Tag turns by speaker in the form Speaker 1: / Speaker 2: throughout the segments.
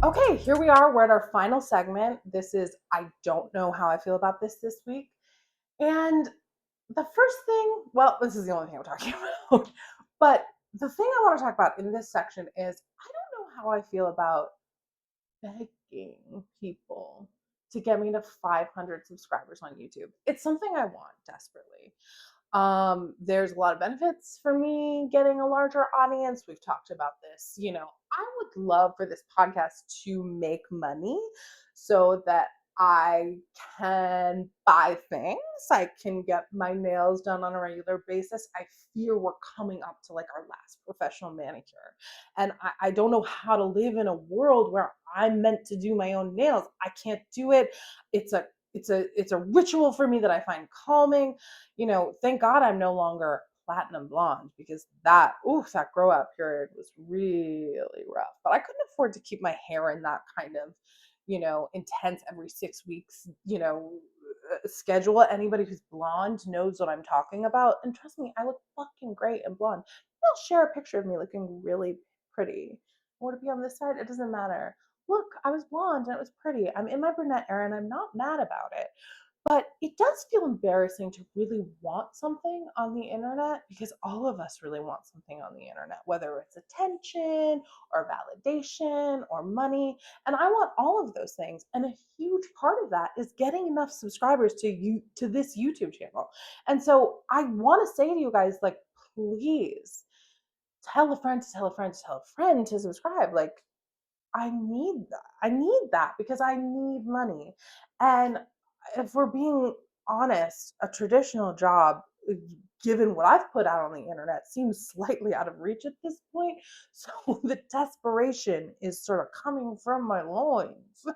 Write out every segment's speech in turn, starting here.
Speaker 1: Okay, here we are. We're at our final segment. This is I don't know how I feel about this week. And the first thing, well, this is the only thing I'm talking about. But the thing I want to talk about in this section is I don't know how I feel about begging people to get me to 500 subscribers on YouTube. It's something I want desperately. There's a lot of benefits for me getting a larger audience. We've talked about this. I would love for this podcast to make money so that I can buy things. I can get my nails done on a regular basis. I fear we're coming up to like our last professional manicure. And I don't know how to live in a world where I'm meant to do my own nails. I can't do it. It's a ritual for me that I find calming. Thank God I'm no longer platinum blonde because that grow out period was really rough. But I couldn't afford to keep my hair in that kind of, intense every 6 weeks, schedule. Anybody who's blonde knows what I'm talking about. And trust me, I look fucking great and blonde. They'll share a picture of me looking really pretty. Would it be on this side? It doesn't matter. Look, I was blonde and it was pretty. I'm in my brunette era and I'm not mad about it. But it does feel embarrassing to really want something on the internet because all of us really want something on the internet, whether it's attention or validation or money. And I want all of those things. And a huge part of that is getting enough subscribers to this YouTube channel. And so I want to say to you guys, like, please tell a friend to tell a friend to tell a friend to subscribe. Like, I need that. I need that because I need money. And if we're being honest, a traditional job, given what I've put out on the internet, seems slightly out of reach at this point. So the desperation is sort of coming from my loins. So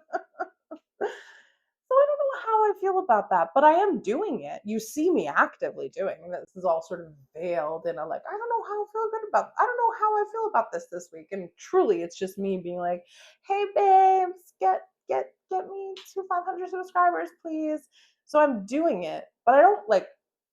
Speaker 1: I don't know how I feel about that, but I am doing it. You see me actively doing this. Is all sort of veiled in a like, I don't know how I feel good about. I don't know how I feel about this week. And truly, it's just me being like, hey babes, get me to 500 subscribers, please. So I'm doing it, but I don't like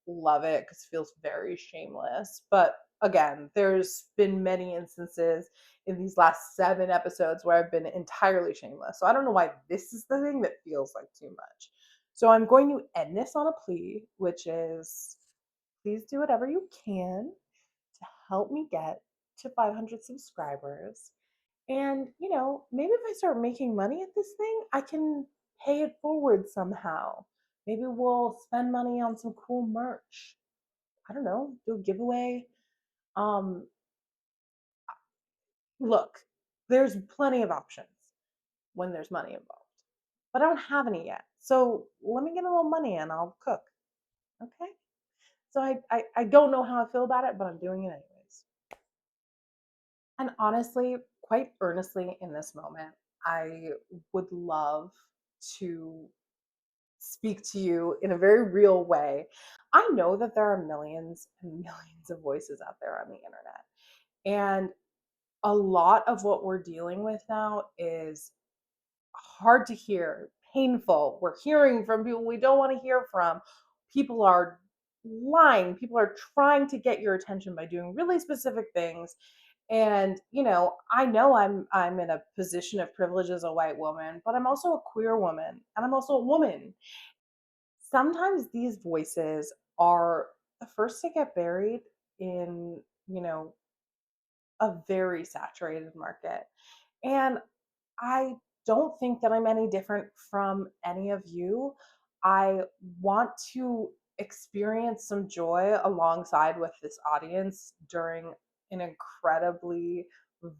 Speaker 1: love it because it feels very shameless. But again, there's been many instances in these last 7 episodes where I've been entirely shameless. So I don't know why this is the thing that feels like too much. So I'm going to end this on a plea, which is please do whatever you can to help me get to 500 subscribers. And, maybe if I start making money at this thing, I can pay it forward somehow. Maybe we'll spend money on some cool merch. I don't know, do a giveaway. Um, Look, there's plenty of options when there's money involved. But I don't have any yet. So let me get a little money and I'll cook. Okay. So I don't know how I feel about it, but I'm doing it anyways. And honestly, quite earnestly in this moment, I would love to speak to you in a very real way. I know that there are millions and millions of voices out there on the internet. And a lot of what we're dealing with now is hard to hear, painful. We're hearing from people we don't want to hear from. People are lying. People are trying to get your attention by doing really specific things. And I know I'm in a position of privilege as a white woman, but I'm also a queer woman and I'm also a woman. Sometimes these voices are the first to get buried in, a very saturated market. And I don't think that I'm any different from any of you. I want to experience some joy alongside with this audience during an incredibly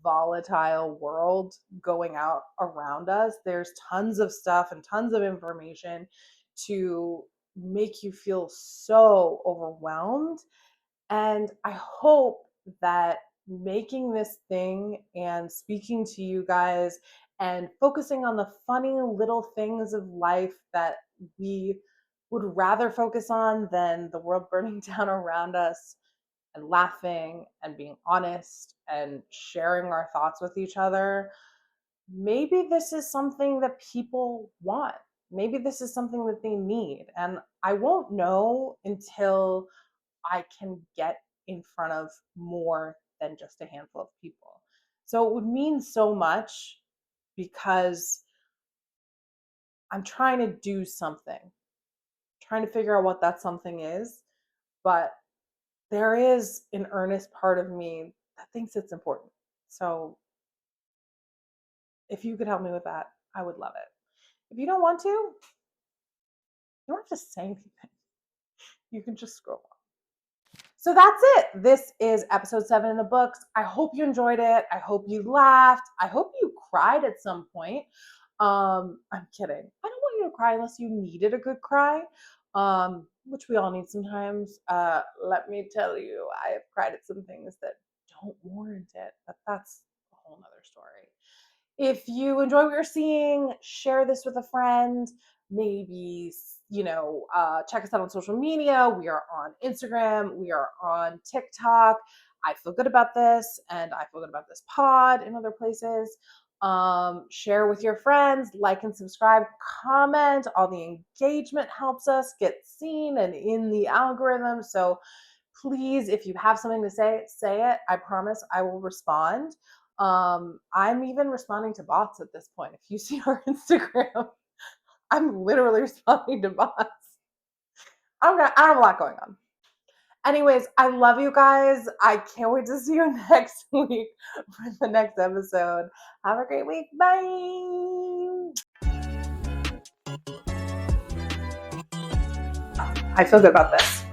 Speaker 1: volatile world going out around us. There's tons of stuff and tons of information to make you feel so overwhelmed. And I hope that making this thing and speaking to you guys and focusing on the funny little things of life that we would rather focus on than the world burning down around us, and laughing and being honest and sharing our thoughts with each other. Maybe this is something that people want. Maybe this is something that they need. And I won't know until I can get in front of more than just a handful of people. So it would mean so much because I'm trying to do something, trying to figure out what that something is. But there is an earnest part of me that thinks it's important. So if you could help me with that, I would love it. If you don't want to, you don't have to say anything. You can just scroll on. So that's it. This is episode 7 in the books. I hope you enjoyed it. I hope you laughed. I hope you cried at some point. I'm kidding. I don't want you to cry unless you needed a good cry, which we all need sometimes. Let me tell you, I have cried at some things that don't warrant it, but that's a whole nother story. If you enjoy what you're seeing, share this with a friend. Maybe, check us out on social media. We are on Instagram. We are on TikTok. I feel good about this, and I feel good about this pod in other places. Share with your friends, like and subscribe, comment. All the engagement helps us get seen and in the algorithm. So please, if you have something to say it. I promise I will respond. I'm even responding to bots at this point. If you see our Instagram, I'm literally responding to bots. I have a lot going on. Anyways, I love you guys. I can't wait to see you next week for the next episode. Have a great week. Bye. I feel good about this.